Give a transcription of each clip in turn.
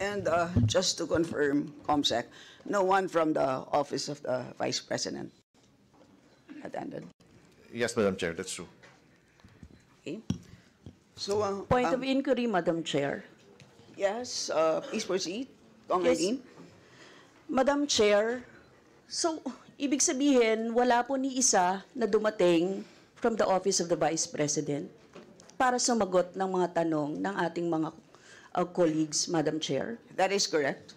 And just to confirm, COMSEC, no one from the Office of the Vice President attended. Yes, Madam Chair, that's true. Okay. So, Point of inquiry, Madam Chair. yes, please proceed. Kong Yes. Eileen. Madam Chair, so ibig sabihin, wala po ni isa na dumating from the Office of the Vice President para sumagot ng mga tanong ng ating mga colleagues, Madam Chair. That is correct.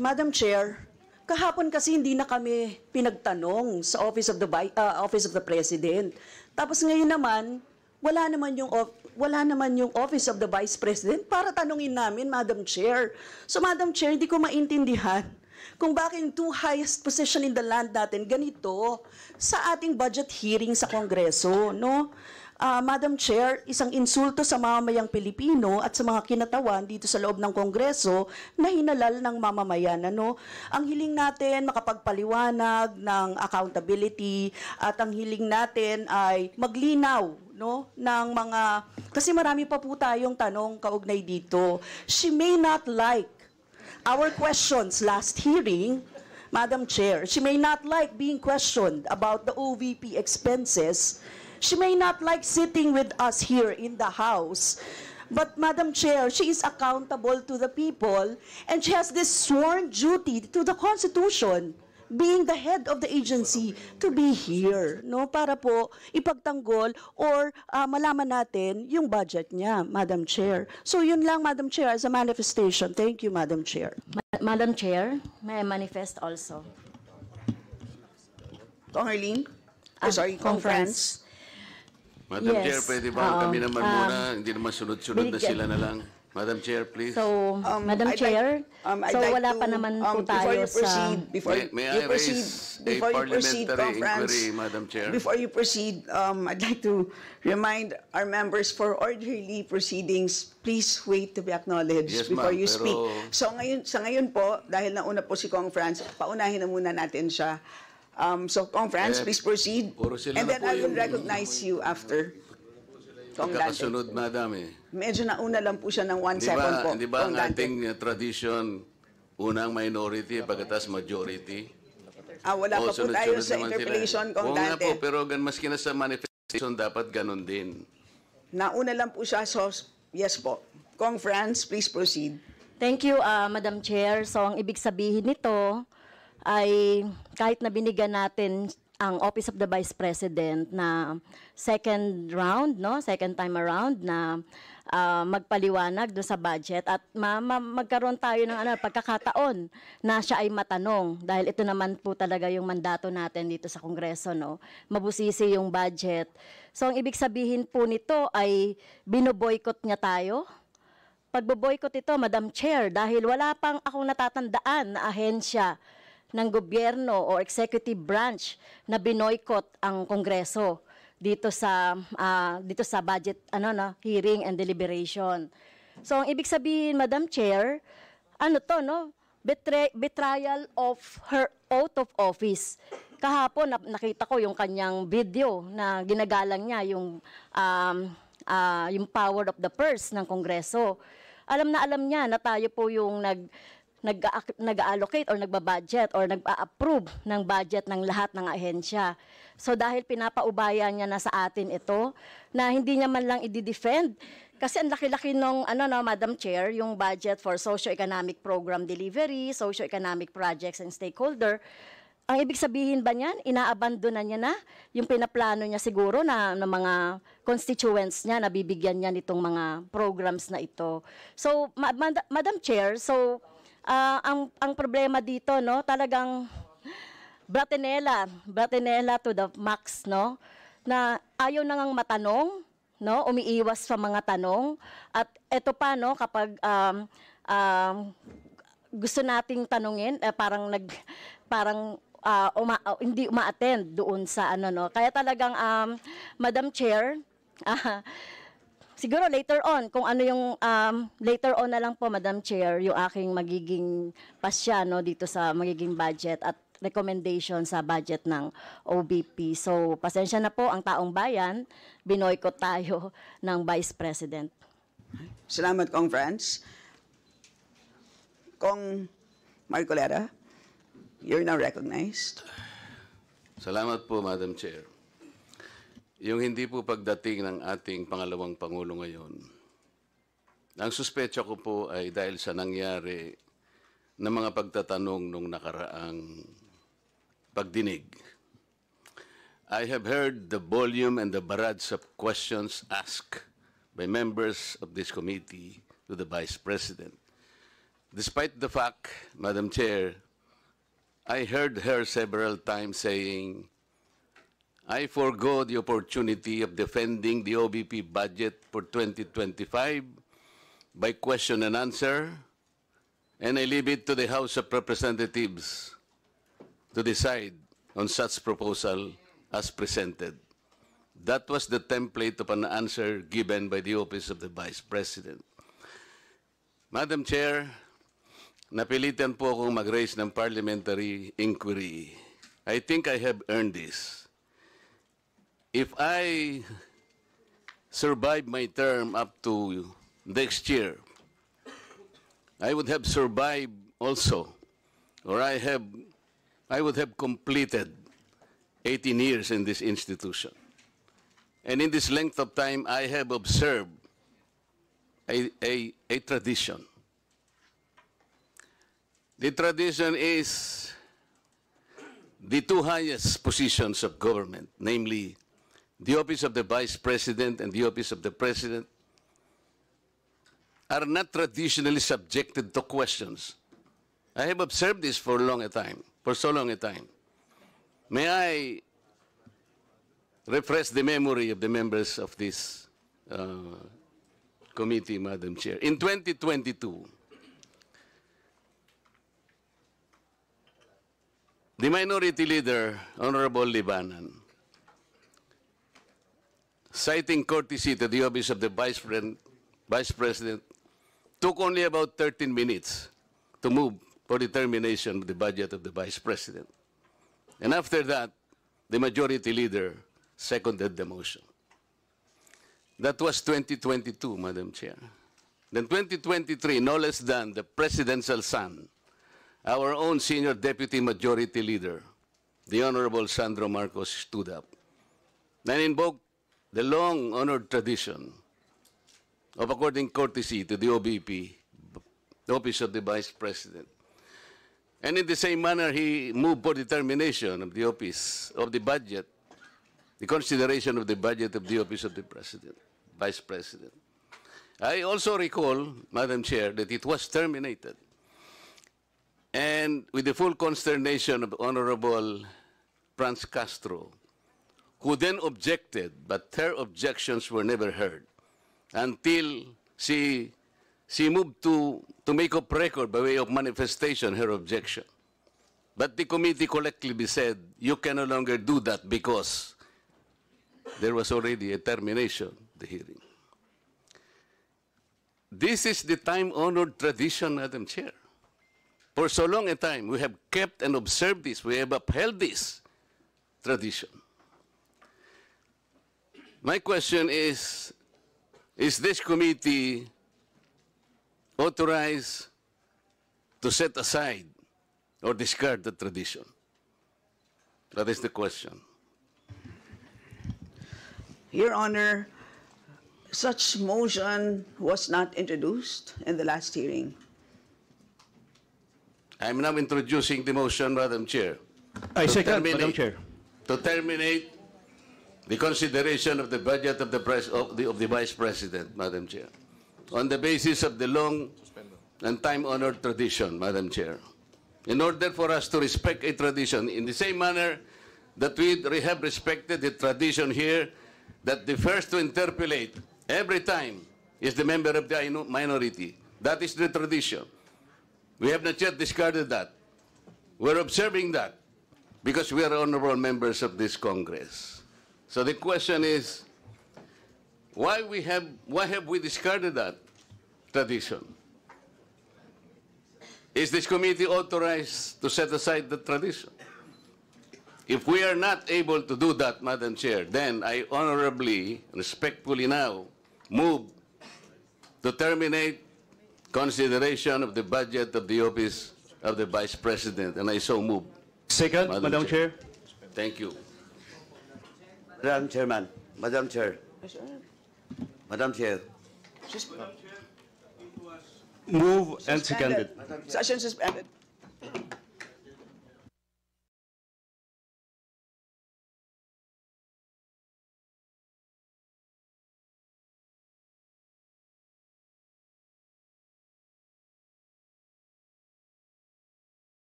Madam Chair, kahapon kasi hindi na kami pinagtanong sa Office of the President. Tapos ngayon naman, wala naman yung Office of the Vice President para tanungin namin, Madam Chair. So, Madam Chair, hindi ko maintindihan kung bakit yung two highest position in the land natin ganito sa ating budget hearing sa Kongreso, no? Madam Chair, isang insulto sa mamamayang Pilipino at sa mga kinatawan dito sa loob ng Kongreso na hinalal ng mamamayan. Ano? Ang hiling natin makapagpaliwanag ng accountability at ang hiling natin ay maglinaw, no, ng mga, kasi marami pa po tayong tanong kaugnay dito. She may not like our questions last hearing, Madam Chair. She may not like being questioned about the OVP expenses. She may not like sitting with us here in the House. But, Madam Chair, she is accountable to the people and she has this sworn duty to the Constitution, being the head of the agency, to be here, no, para po ipagtanggol or malaman natin yung budget niya, Madam Chair. So yun lang, Madam Chair, as a manifestation. Thank you, Madam Chair. Madam Chair, may I manifest also? Kong Eileen? Sorry, Kong France. Madam Yes, Chair, pwede ba kami naman muna, hindi naman sunod-sunod na sila na lang. Madam Chair, please. So, Madam I'd Chair, I'd so like wala to, pa naman po tayo sa... May I raise a parliamentary inquiry, Madam Chair? Before you proceed, I'd like to remind our members for orderly proceedings, please wait to be acknowledged Yes, before ma'am, you speak. pero- So sa ngayon po, dahil nauna po si Kong France, paunahin na muna natin siya. So Kong France, please proceed. puro sila And na then po I will yung- recognize you after. Kong Dante. Kakasunod, Madam eh. Medyo nauna lang po siya ng 1 Di second po. ba, di ba Kong ang Dante. ating tradition, unang minority, pagkatas majority? Wala pa po tayo sunod-sunod sa naman interpellation, sila. Kong Oo nga Dante. po, pero maski na sa manifestation, dapat ganun din. Nauna lang po siya, so yes po. Kong France, please proceed. Thank you, Madam Chair. So, ang ibig sabihin nito ay kahit na binigyan natin ang Office of the Vice President na second round, no, second time around na magpaliwanag do sa budget at magkaroon tayo ng pagkakataon na siya ay matanong dahil ito naman po talaga yung mandato natin dito sa Kongreso, no. Mabusisi yung budget. So ang ibig sabihin po nito ay binoboykot niya tayo. Pagboboykot ito, Madam Chair, dahil wala pang akong natatandaan na ahensya ng gobyerno o executive branch na binoykot ang Kongreso dito sa budget hearing and deliberation. So ang ibig sabihin, Madam Chair, betrayal of her oath of office. Kahapon nakita ko yung kanyang video na ginagalang niya yung power of the purse ng Kongreso. Alam niya na tayo po yung nag-allocate or nagbabudget or nag-approve ng budget ng lahat ng ahensya. So dahil pinapaubaya niya na sa atin ito, na hindi niya man lang i-defend, kasi ang laki-laki nung, Madam Chair, yung budget for socio-economic program delivery, socio-economic projects and stakeholder, ang ibig sabihin ba niyan, inaabandona niya na yung pinaplano niya siguro na mga constituents niya, nabibigyan niya nitong mga programs na ito. So, Madam Chair, so, ang problema dito, no, talagang bratinela to the max, no, na ayaw nang matanong, no, umiiwas sa mga tanong, at eto pa, no, kapag gusto nating tanungin, hindi uma-attend doon sa kaya talagang Madam Chair, siguro later on, kung ano yung later on na lang po, Madam Chair, yung aking magiging pasya, no, dito sa magiging budget at recommendation sa budget ng OBP. So, pasensya na po ang taong bayan, binoykot tayo ng Vice President. Salamat, Kong France. Kong Marcoleta, you're now recognized. Salamat po, Madam Chair. Yung hindi po pagdating ng ating pangalawang Pangulo ngayon, ang suspecha ko po ay dahil sa nangyari na mga pagtatanong nung nakaraang pagdinig. I have heard the volume and the barrage of questions asked by members of this committee to the Vice President. Despite the fact, Madam Chair, I heard her several times saying, I forgo the opportunity of defending the OBP budget for 2025 by question and answer, and I leave it to the House of Representatives to decide on such proposal as presented. That was the template of an answer given by the Office of the Vice President. Madam Chair, napilitan po akong mag-raise ng parliamentary inquiry. I think I have earned this. If I survive my term up to next year, I would have survived also, or I would have completed 18 years in this institution. And in this length of time, I have observed a tradition. The tradition is the two highest positions of government, namely the Office of the Vice President and the Office of the President, are not traditionally subjected to questions. I have observed this for so long a time. May I refresh the memory of the members of this committee, Madam Chair. In 2022, the Minority Leader, Honorable Libanan, citing courtesy to the Office of the Vice President, took only about 13 minutes to move for the termination of the budget of the Vice President. And after that, the Majority Leader seconded the motion. That was 2022, Madam Chair. Then 2023, no less than the Presidential son, our own Senior Deputy Majority Leader, the Honorable Sandro Marcos, stood up and invoked the long-honored tradition of according courtesy to the OBP, the Office of the Vice President. And in the same manner, he moved for the termination of the Office of the Budget, the consideration of the budget of the Office of the President, Vice President. I also recall, Madam Chair, that it was terminated. And with the full consternation of Honorable Franz Castro, who then objected, but her objections were never heard until she moved to make up record by way of manifestation her objection. But the committee collectively said, you can no longer do that because there was already a termination of the hearing. This is the time-honored tradition, Madam Chair. For so long a time, we have kept and observed this. We have upheld this tradition. My question is this committee authorized to set aside or discard the tradition? That is the question. Your Honor, such motion was not introduced in the last hearing. I am now introducing the motion, Madam Chair. I To second, terminate- Madam Chair. To terminate the consideration of the budget of the Vice President, Madam Chair, on the basis of the long and time-honored tradition, Madam Chair. In order for us to respect a tradition, in the same manner that we have respected the tradition here, that the first to interpolate every time is the member of the minority. That is the tradition. We have not yet discarded that. We're observing that because we are honorable members of this Congress. So the question is, why have we discarded that tradition? Is this committee authorized to set aside the tradition? If we are not able to do that, Madam Chair, then I honorably, respectfully now, move to terminate consideration of the budget of the Office of the Vice President, and I so move. Second, Madam Chair. Thank you. Madam Chairman, Madam Chair, Madam Chair, Move and seconded. Session suspended.